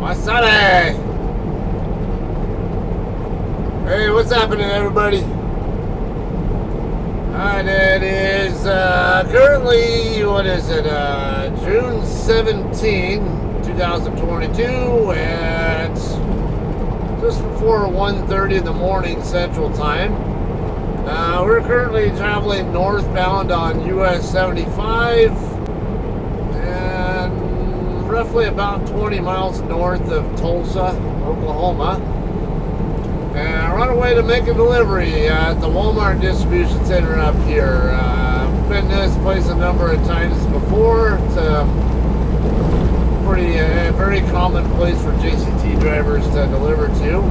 Masada! Hey, what's happening, everybody? Alright, it is currently, what is it, June 17, 2022, and just before 1:30 in the morning Central Time. We're currently traveling northbound on US 75 and roughly about 20 miles north of Tulsa, Oklahoma. And we're on our way to make a delivery at the Walmart distribution center up here. I've been to this place a number of times before. It's a very common place for JCT drivers to deliver to.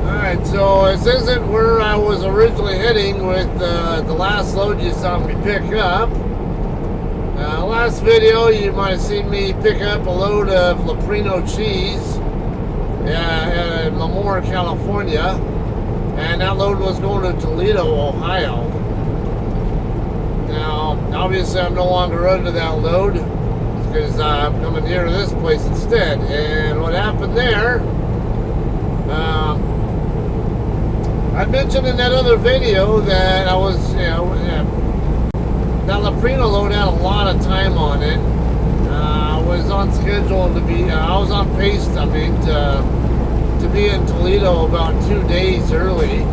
Alright, so this isn't where I was originally heading with the last load you saw me pick up. Last video you might have seen me pick up a load of Leprino cheese in Lemoore, California, and that load was going to Toledo, Ohio. Now, obviously I'm no longer running that load because I'm coming here to this place instead. And what happened there, I mentioned in that other video that I was, that Leprino load had a lot of time on it. I was on schedule to be, I was on pace, to be in Toledo about 2 days early.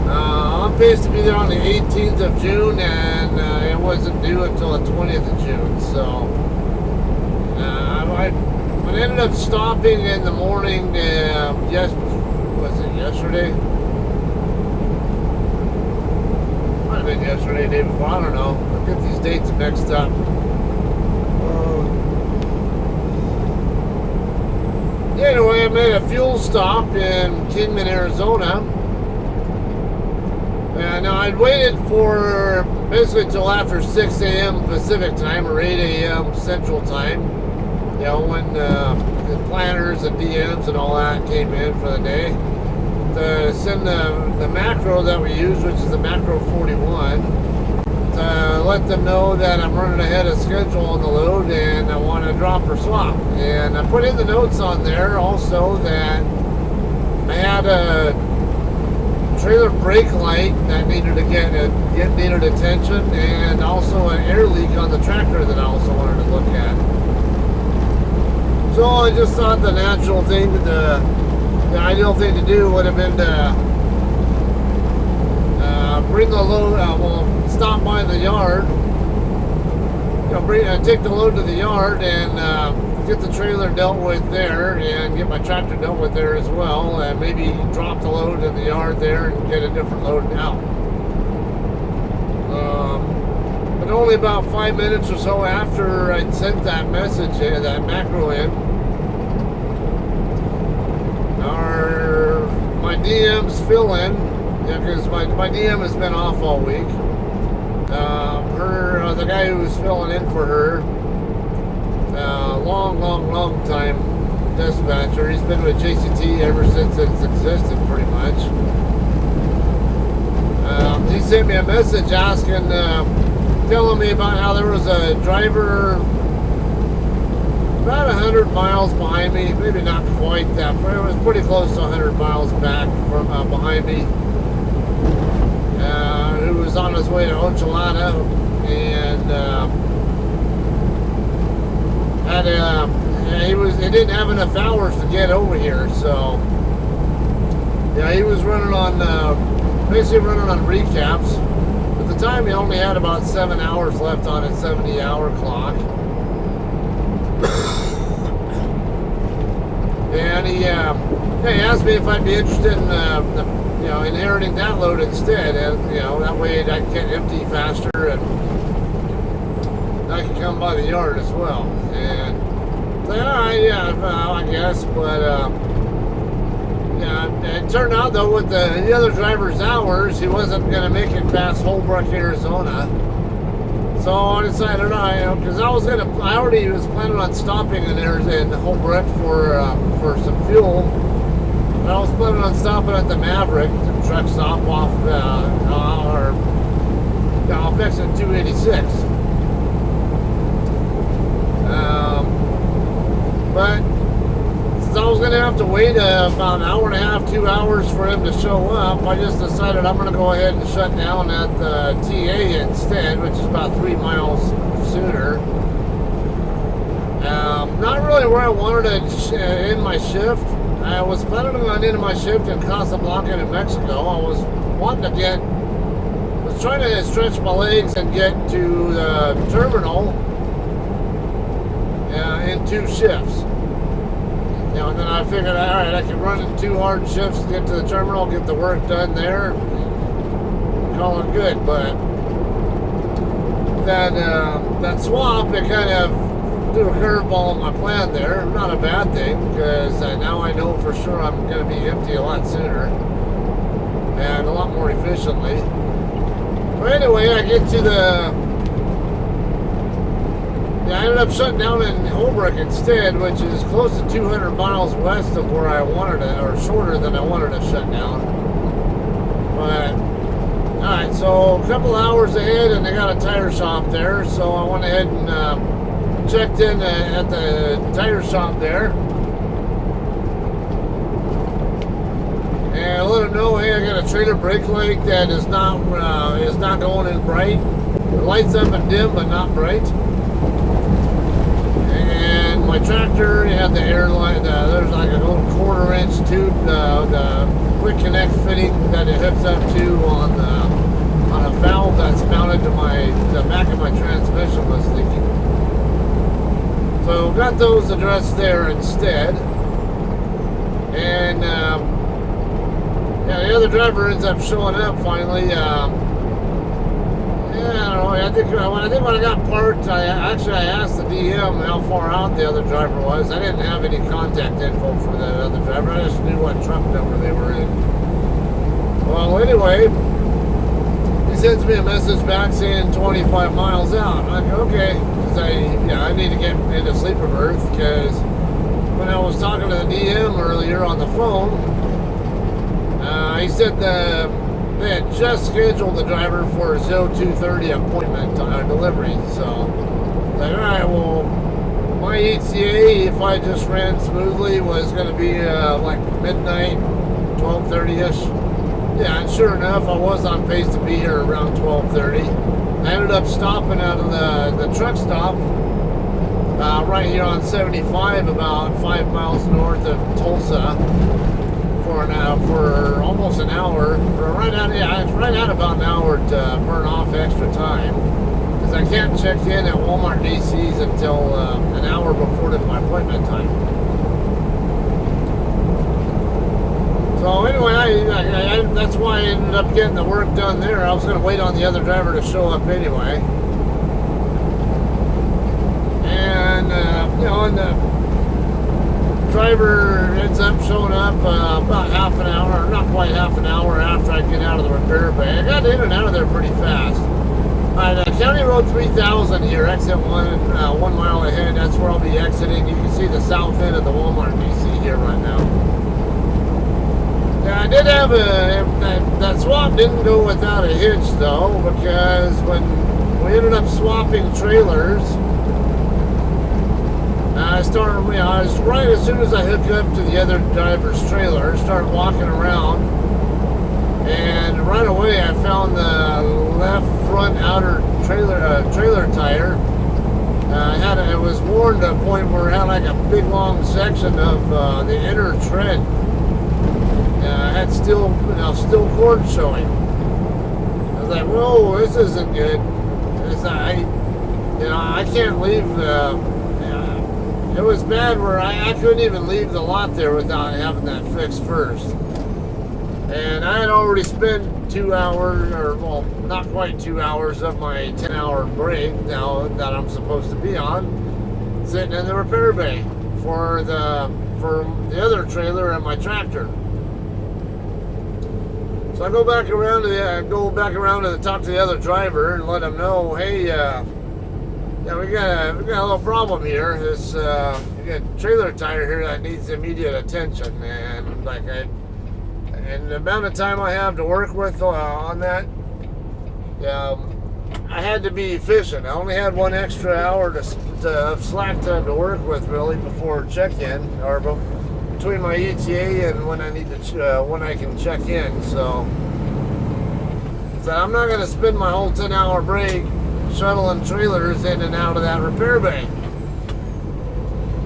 On pace to be there on the 18th of June, and it wasn't due until the 20th of June. So I ended up stopping in the morning. Was it yesterday? Might have been yesterday, day before. I don't know. I get these dates mixed up. Anyway, I made a fuel stop in Kingman, Arizona. And I'd waited for basically till after 6 a.m. Pacific time or 8 a.m. Central time. You know, when the planners and DMs and all that came in for the day. To send the macro that we use, which is the macro 41, to let them know that I'm running ahead of schedule on the load and I want to drop or swap. And I put in the notes on there also that I had a trailer brake light that needed to get needed attention, and also an air leak on the tractor that I also wanted to look at. So I just thought the natural thing, the ideal thing to do would have been to bring the load, stop by the yard, take the load to the yard and get the trailer dealt with there and get my tractor dealt with there as well, and maybe drop the load in the yard there and get a different load out. But only about 5 minutes or so after I'd sent that message, that macro in, my DM's fill in, because my DM has been off all week. The guy who was filling in for her, long time dispatcher. He's been with JCT ever since it's existed, pretty much. He sent me a message asking, telling me about how there was a driver about 100 miles behind me, maybe not quite that far. It was pretty close to 100 miles back from behind me, who was on his way to Ochelata, and he didn't have enough hours to get over here. So yeah, he was running on basically running on recaps. At the time, he only had about 7 hours left on his 70-hour clock. And he asked me if I'd be interested in inheriting that load instead, and that way I can get empty faster and I can come by the yard as well. And I said, all right, yeah, I guess, but it turned out though with the other driver's hours, he wasn't going to make it past Holbrook, Arizona. So I decided, because I already was planning on stopping in Holbrook for some fuel. But I was planning on stopping at the Maverick, the truck stop off, off exit 286. have to wait about an hour and a half, 2 hours for him to show up, I just decided I'm going to go ahead and shut down at the TA instead, which is about 3 miles sooner. Not really where I wanted to end my shift. I was planning on ending my shift in Casablanca, New Mexico. I was trying to stretch my legs and get to the terminal in 2 shifts. And then I figured, all right, I can run in 2 hard shifts to get to the terminal, get the work done there, call it good. But that swap, it kind of threw a curveball on my plan there. Not a bad thing, because now I know for sure I'm going to be empty a lot sooner and a lot more efficiently. But anyway, I get to I ended up shutting down in Holbrook instead, which is close to 200 miles west of where I wanted it, or shorter than I wanted to shut down. But, alright, so a couple hours ahead, and they got a tire shop there, so I went ahead and checked in at the tire shop there. And I let them know, hey, I got a trailer brake light that is not going in bright. The light's up and dim, but not bright. And my tractor had the air line. There's like a little 1/4 inch tube, the quick connect fitting that it hooks up to on a valve that's mounted to the back of my transmission was leaking. So got those addressed there instead. And the other driver ends up showing up finally. I don't know. I think when I got parked, I asked the DM how far out the other driver was. I didn't have any contact info for the other driver. I just knew what truck number they were in. Well, anyway, he sends me a message back saying 25 miles out. I'm like, okay, because I need to get into sleeper berth, because when I was talking to the DM earlier on the phone, he said they had just scheduled the driver for a 0230 appointment delivery. So, like, all right, well, my ETA, if I just ran smoothly, was going to be like midnight, 12:30ish. Yeah, and sure enough, I was on pace to be here around 12:30. I ended up stopping out of the truck stop right here on 75, about 5 miles north of Tulsa, for almost an hour, or right at about an hour to burn off extra time, because I can't check in at Walmart DC's until an hour before my appointment time. So anyway, that's why I ended up getting the work done there. I was going to wait on the other driver to show up anyway, and and the driver ends up showing up about half an hour, or not quite half an hour after I get out of the repair bay. I got in and out of there pretty fast. County Road 3000 here, exit 1 mile ahead. That's where I'll be exiting. You can see the south end of the Walmart DC here right now. Yeah, I did have that swap didn't go without a hitch though, because when we ended up swapping trailers, I was right as soon as I hooked up to the other driver's trailer, start walking around, and right away I found the left front outer trailer tire. It was worn to a point where it had like a big long section of the inner tread. Had steel cord showing. I was like, whoa, this isn't good. I can't leave. It was bad where I couldn't even leave the lot there without having that fixed first. And I had already spent 2 hours, or well, not quite 2 hours of my 10-hour break now that I'm supposed to be on, sitting in the repair bay for the other trailer and my tractor. So I go back around to talk to the other driver and let him know, hey, we got a little problem here. We got a trailer tire here that needs immediate attention, and and the amount of time I have to work with on that, I had to be efficient. I only had 1 extra hour of slack time to work with really before check-in, or between my ETA and when I need to when I can check in. So I'm not going to spend my whole 10-hour break shuttling trailers in and out of that repair bay.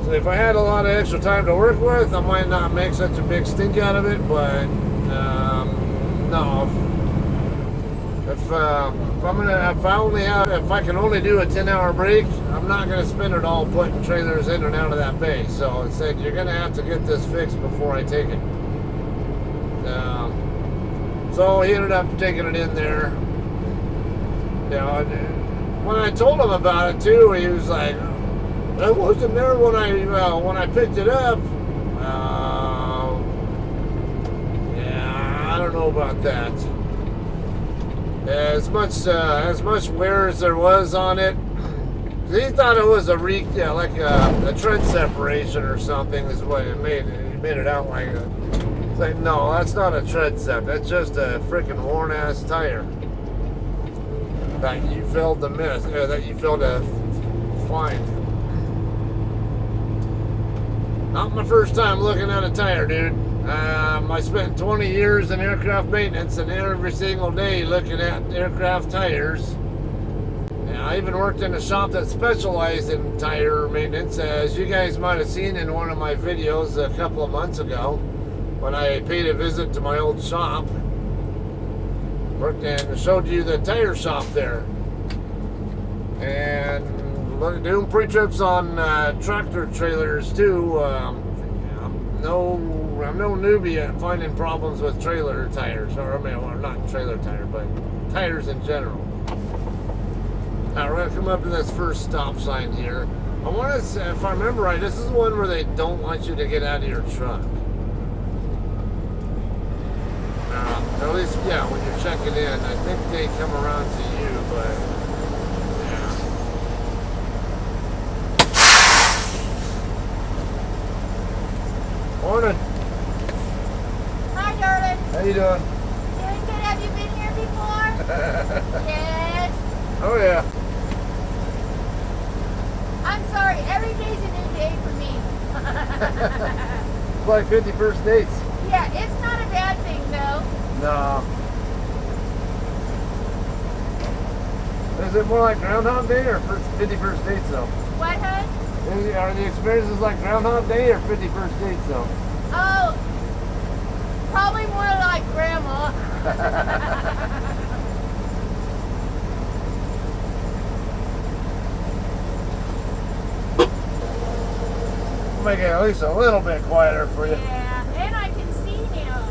So if I had a lot of extra time to work with, I might not make such a big stink out of it. But no, if I can only do a 10-hour break, I'm not going to spend it all putting trailers in and out of that bay. So it said you're going to have to get this fixed before I take it. So he ended up taking it in there. You know, when I told him about it too, he was like, "I wasn't there when I picked it up." Yeah, I don't know about that. As much wear as there was on it, he thought it was like a tread separation or something. Is what it made. He made it out like. It's like, no, that's not a tread sep. That's just a freaking worn ass tire that you failed to miss, or that you failed to find. Not my first time looking at a tire, dude. I spent 20 years in aircraft maintenance, and every single day looking at aircraft tires. And I even worked in a shop that specialized in tire maintenance, as you guys might have seen in one of my videos a couple of months ago when I paid a visit to my old shop. Worked and showed you the tire shop there. And doing pre-trips on tractor trailers too. I'm no newbie at finding problems with trailer tires, or not trailer tire, but tires in general. Now we're gonna come up to this first stop sign here. I want to say, if I remember right, this is one where they don't want you to get out of your truck. At least, yeah, when you're checking in, I think they come around to you, but yeah. Morning. Hi, darling. How you doing? Doing good. Have you been here before? Yes. Oh yeah. I'm sorry. Every day's a new day for me. It's like 51st dates. Yeah, it's not a bad thing, though. No. Is it more like Groundhog Day or 51st dates though? What, hon? Are the experiences like Groundhog Day or 51st dates though? Oh, probably more like Grandma. Make it at least a little bit quieter for you. Yeah, and I can see now.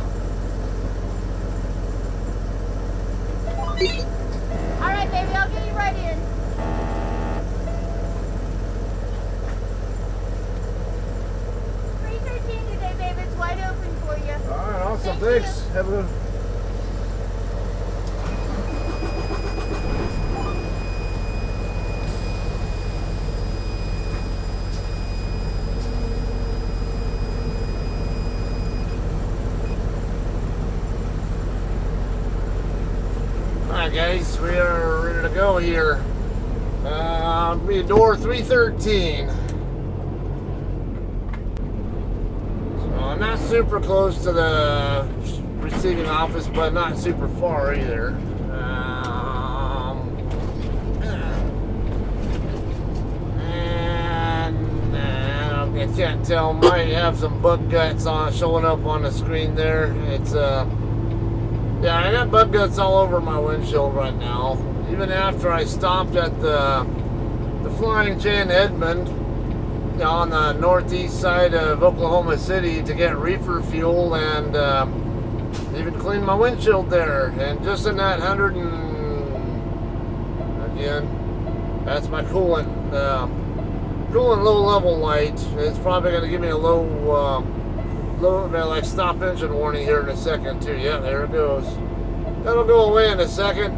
All right, baby, I'll get you right in. Today, babe. It's wide open for you. All right, awesome. Thank Thanks. you. Have a good. Alright guys, we are ready to go here. Be door 313. So I'm not super close to the receiving office, but not super far either. I can't tell, might have some bug guts on showing up on the screen there. It's yeah, I got bug guts all over my windshield right now. Even after I stopped at the Flying J in Edmond, on the northeast side of Oklahoma City to get reefer fuel, and even cleaned my windshield there. And just in that again, that's my coolant. Coolant low level light. It's probably going to give me a low like stop engine warning here in a second too. Yeah, there it goes. That'll go away in a second.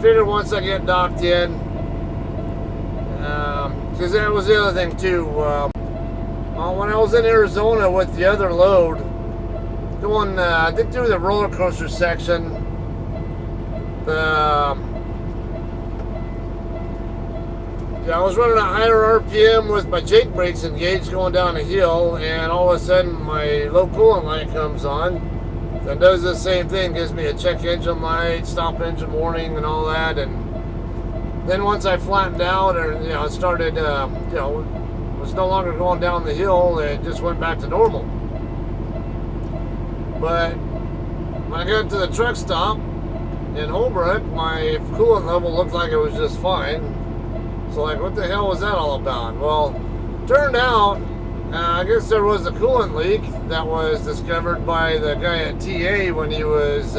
Figure once I get docked in, because that was the other thing too. When I was in Arizona with the other load, going I think through the roller coaster section, I was running a higher RPM with my Jake brakes engaged going down a hill, and all of a sudden my low coolant light comes on. And does the same thing, gives me a check engine light, stop engine warning, and all that. And then once I flattened out, or it started, was no longer going down the hill, it just went back to normal. But when I got to the truck stop in Holbrook, my coolant level looked like it was just fine. So like, what the hell was that all about? Well, turned out, I guess there was a coolant leak that was discovered by the guy at TA when he was,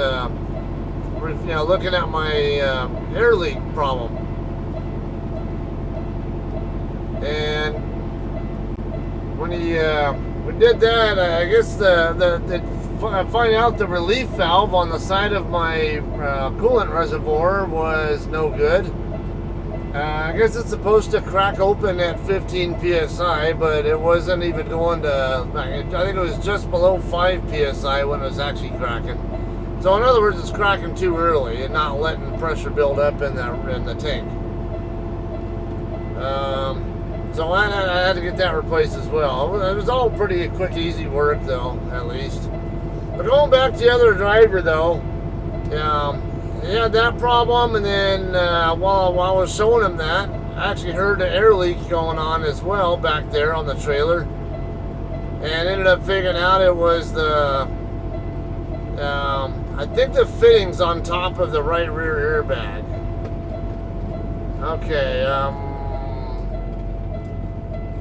looking at my air leak problem. And when he we did that, I guess find out the relief valve on the side of my coolant reservoir was no good. I guess it's supposed to crack open at 15 psi, but it wasn't even going to, I think it was just below 5 psi when it was actually cracking. So in other words, it's cracking too early and not letting pressure build up in the tank. So I had to get that replaced as well. It was all pretty quick, easy work though, at least. But going back to the other driver though, he had that problem, and then while I was showing him that, I actually heard an air leak going on as well back there on the trailer, and ended up figuring out it was the I think the fittings on top of the right rear airbag. Okay,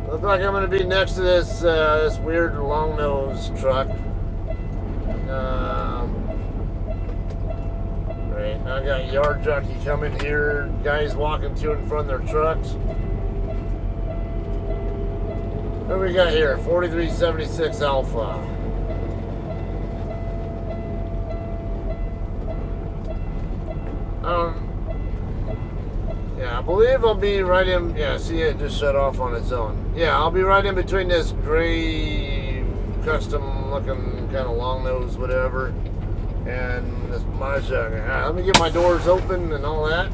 looks like I'm going to be next to this this weird long nose truck. Right, I got yard jockey coming here, guys walking to and from their trucks. What do we got here? 4376 Alpha. Yeah, I believe I'll be right in. Yeah, see, it just shut off on its own. Yeah, I'll be right in between this gray, custom-looking kind of long nose, whatever, and this Mahjong. Right, let me get my doors open and all that.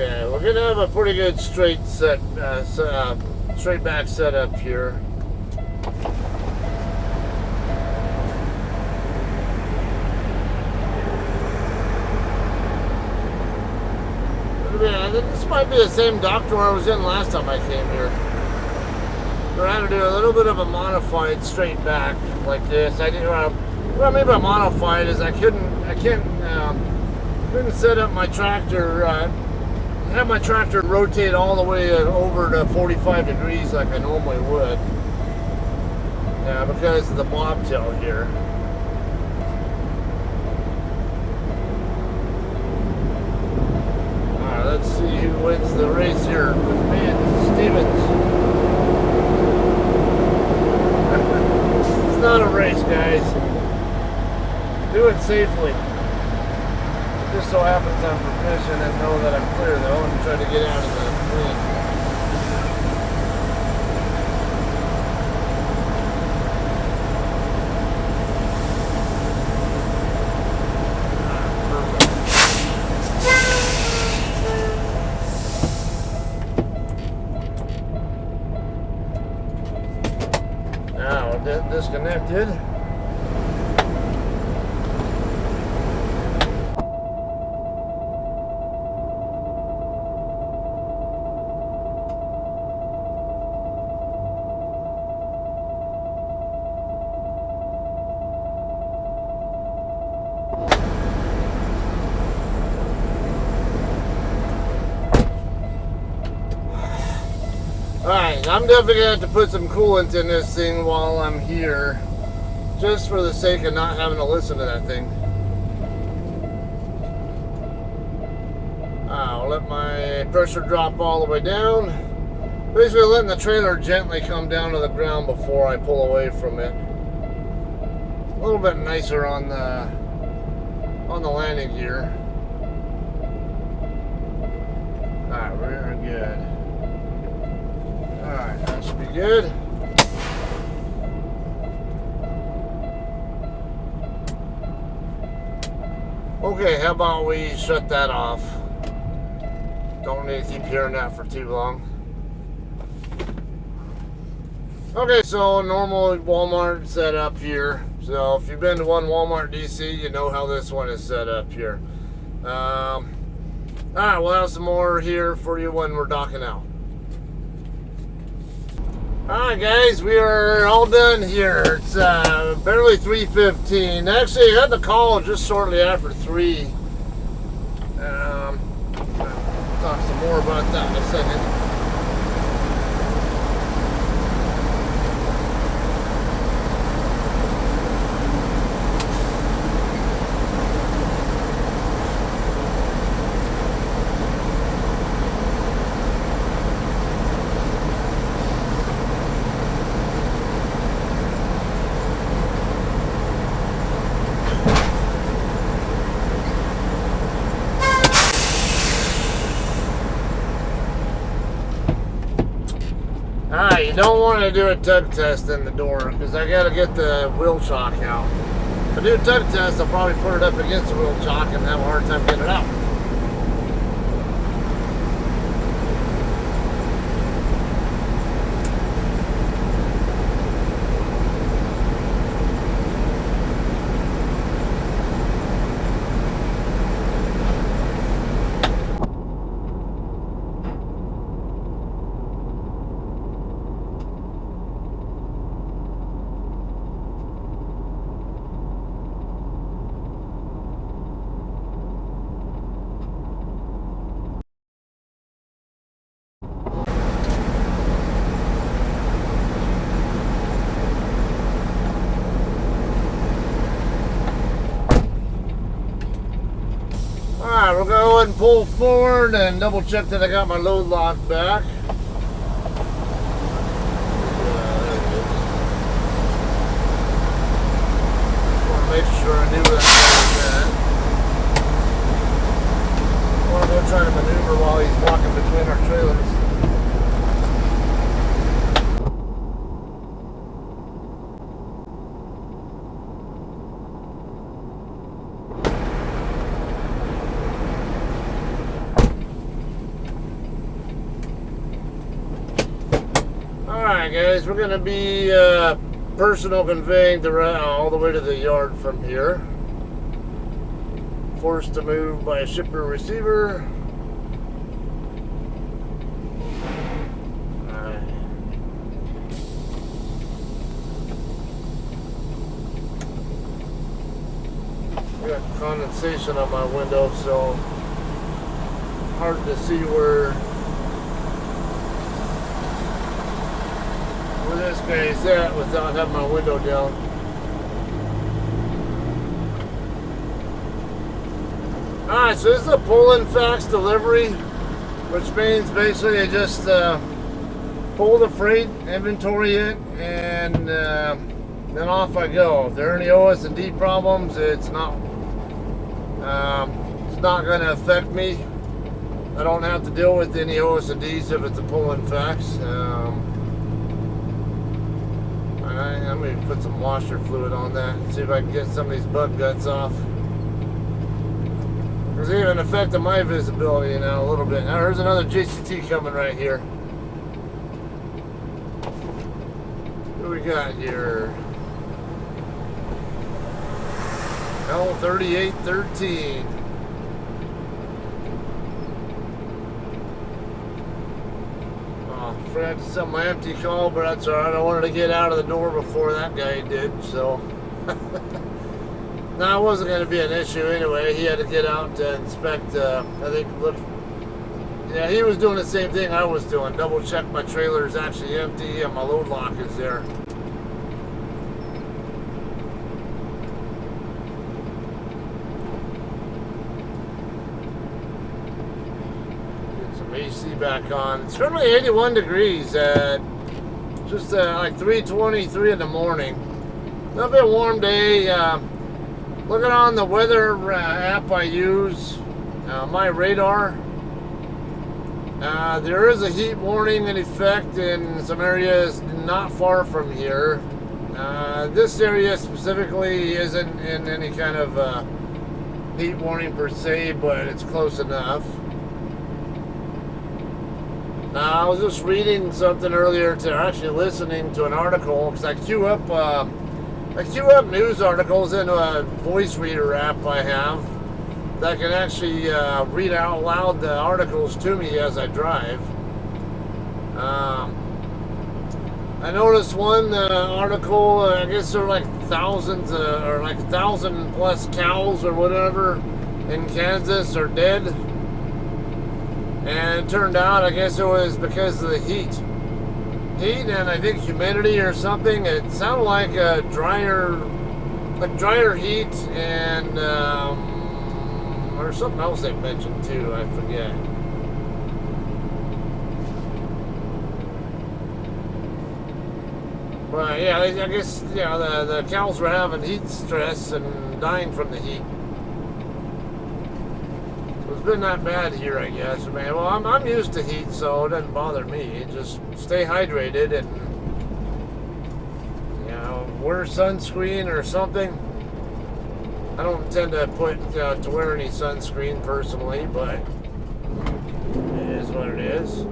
Okay, we're gonna have a pretty good straight back setup here. Yeah, this might be the same doctor I was in last time I came here. We're going to do a little bit of a modified straight back like this. I didn't. What I mean by modified is I couldn't set up my tractor. Have my tractor rotate all the way over to 45 degrees like I normally would. Yeah, because of the bobtail here. Alright, let's see who wins the race here with me and Stevens. It's not a race, guys. Do it safely. Just so happens I'm proficient and know that I'm clear though, and try to get out of the clean. Perfect. Now, disconnected. Alright, I'm definitely going to have to put some coolant in this thing while I'm here, just for the sake of not having to listen to that thing. let my pressure drop all the way down. Basically letting the trailer gently come down to the ground before I pull away from it. A little bit nicer on the landing gear. Alright, very good. Alright, that should be good. Okay, how about we shut that off? Don't need to keep hearing that for too long. Okay, so normal Walmart setup here. So if you've been to one Walmart DC, you know how this one is set up here. Alright, we'll have some more here for you when we're docking out. Alright guys, we are all done here. It's barely 3:15. Actually, I got the call just shortly after 3. I'll talk some more about that in a second. You don't want to do a tug test in the door because I got to get the wheel chock out. If I do a tug test, I'll probably put it up against the wheel chock and have a hard time getting it out. Alright, we'll go ahead and pull forward and double check that I got my load lock back. There it is. Just want to make sure I knew where that was at. I want to go try to maneuver while he's walking between our trailers. Alright guys, we're going to be personal conveying all the way to the yard from here. Forced to move by a shipper receiver. I got condensation on my window, so hard to see where this guy's at without having my window down. Alright, so this is a pull-in fax delivery, which means basically I just pull the freight, inventory it, and then off I go. If there are any OS&D problems, it's not going to affect me. I don't have to deal with any OS&Ds if it's a pull-in fax. I'm going to put some washer fluid on that and see if I can get some of these bug guts off. There's even affecting my visibility now a little bit. Now there's another JCT coming right here. What do we got here? L3813. Forgot to set my empty call, but that's alright. I wanted to get out of the door before that guy did, so. Now, it wasn't going to be an issue anyway. He had to get out to inspect, I think, look. Yeah, he was doing the same thing I was doing. Double check my trailer is actually empty and my load lock is there. AC back on. It's currently 81 degrees at just like 3:23 in the morning. It'll be a warm day. Looking on the weather app I use, my radar. There is a heat warning in effect in some areas not far from here. This area specifically isn't in any kind of heat warning per se, but it's close enough. I was just reading something earlier, actually listening to an article, because I queue up news articles in a voice reader app I have that can actually read out loud the articles to me as I drive. I noticed one article, I guess there were like thousands or like 1,000 plus cows or whatever in Kansas are dead. And it turned out, I guess it was because of the heat. Heat and I think humidity or something. It sounded like a drier heat and or something else they mentioned too, I forget. But yeah, I guess the cows were having heat stress and dying from the heat. So it's been that bad here, I guess. Man, well, I'm used to heat, so it doesn't bother me. Just stay hydrated and wear sunscreen or something. I don't intend to to wear any sunscreen personally, but it is what it is.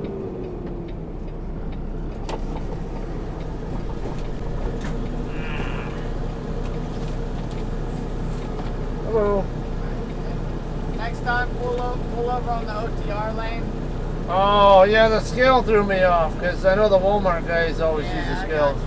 Hello. Next time, pull over on the OTR lane. Oh, yeah, the scale threw me off because I know the Walmart guys always use the scales.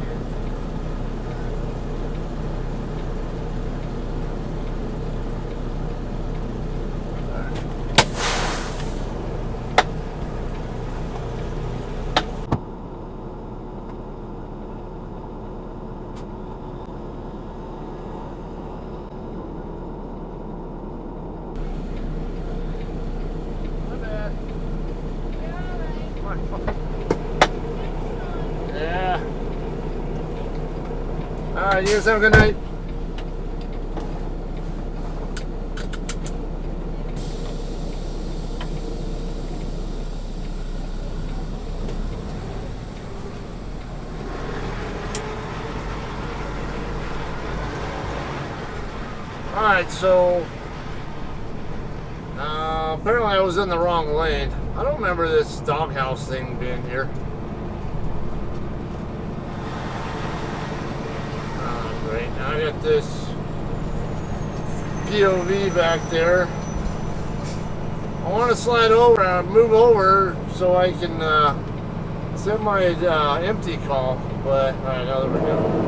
Yeah. Alright, you guys have a good night. Alright, so apparently I was in the wrong lane. I don't remember this doghouse thing being here. Great, now I got this POV back there. I want to slide over, move over so I can set my empty call, but alright, now there we go.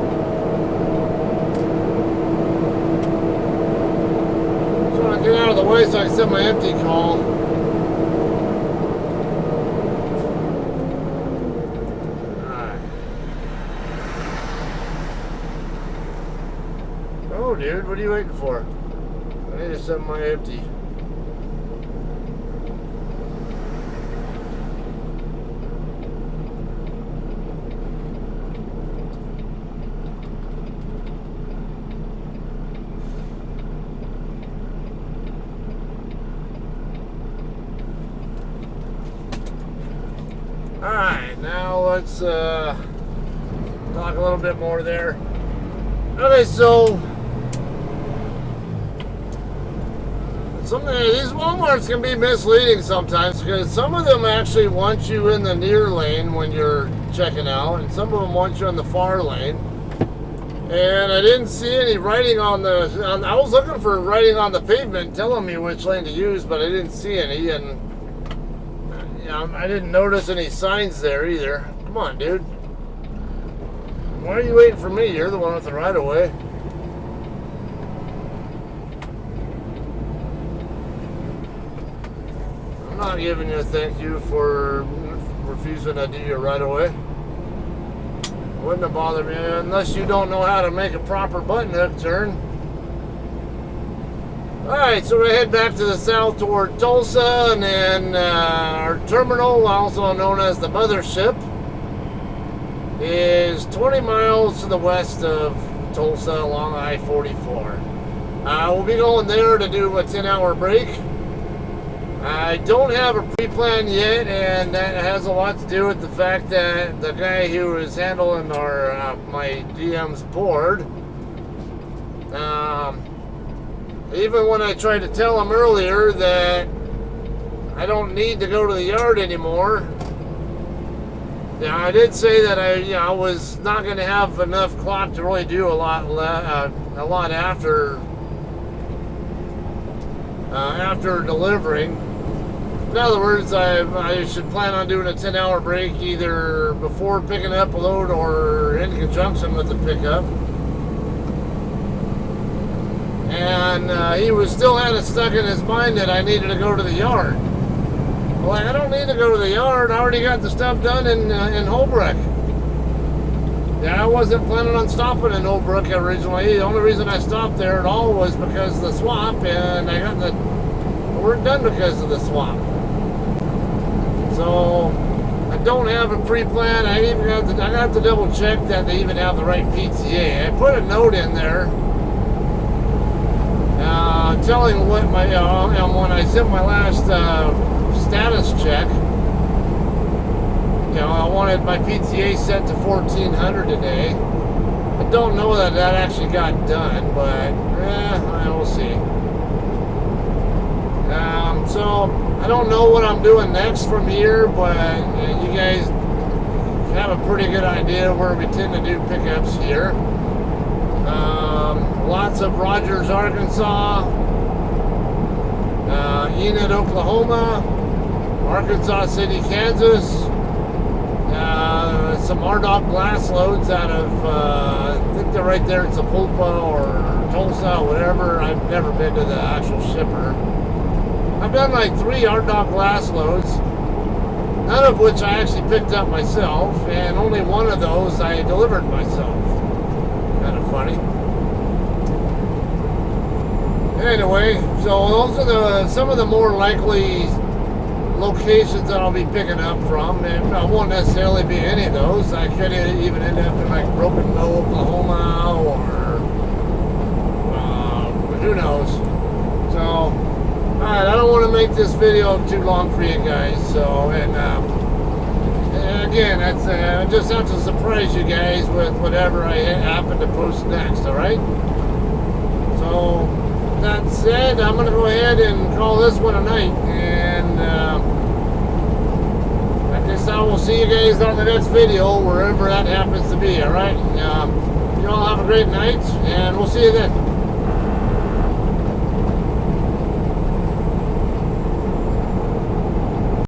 Get out of the way so I can set my empty call. Alright. Oh, dude, what are you waiting for? I need to set my empty. Alright, now let's talk a little bit more there. Okay, so these Walmarts can be misleading sometimes because some of them actually want you in the near lane when you're checking out, and some of them want you in the far lane. And I didn't see any writing I was looking for writing on the pavement telling me which lane to use, but I didn't see any, and I didn't notice any signs there either. Come on, dude. Why are you waiting for me? You're the one with the right of way. I'm not giving you a thank you for refusing to do your right of way. Wouldn't have bothered me unless you don't know how to make a proper button hook turn. Alright, so we're going to head back to the south toward Tulsa, and then our terminal, also known as the mothership, is 20 miles to the west of Tulsa along I-44. We'll be going there to do a 10-hour break. I don't have a pre-plan yet, and that has a lot to do with the fact that the guy who is handling our my DM's board, even when I tried to tell him earlier that I don't need to go to the yard anymore, yeah, I did say that I was not going to have enough clock to really do a lot after delivering. In other words, I should plan on doing a 10-hour break either before picking up a load or in conjunction with the pickup. And he was still kind of stuck in his mind that I needed to go to the yard. Well, I don't need to go to the yard. I already got the stuff done in Holbrook. Yeah, I wasn't planning on stopping in Holbrook originally. The only reason I stopped there at all was because of the swap, and I got the work done because of the swap. So I don't have a pre-plan. I have to double check that they even have the right PTA. I put a note in there telling what my when I sent my last status check, I wanted my PTA set to 1400 today. I don't know that actually got done, but we'll see. So I don't know what I'm doing next from here, but you guys have a pretty good idea where we tend to do pickups here. Lots of Rogers, Arkansas, Enid, Oklahoma, Arkansas City, Kansas, some RDOC glass loads out of, I think they're right there in Sapulpa or Tulsa, whatever. I've never been to the actual shipper. I've done like 3 RDOC glass loads, none of which I actually picked up myself, and only one of those I delivered myself. Kind of funny. Anyway, so those are some of the more likely locations that I'll be picking up from, and I won't necessarily be any of those. I could even end up in like Broken Bow, Oklahoma, or who knows. So, alright, I don't want to make this video too long for you guys. So, and again, that's I just have to surprise you guys with whatever I happen to post next. All right. So that said, I'm going to go ahead and call this one a night, and I guess I will see you guys on the next video, wherever that happens to be. All right. You all have a great night, and we'll see you then.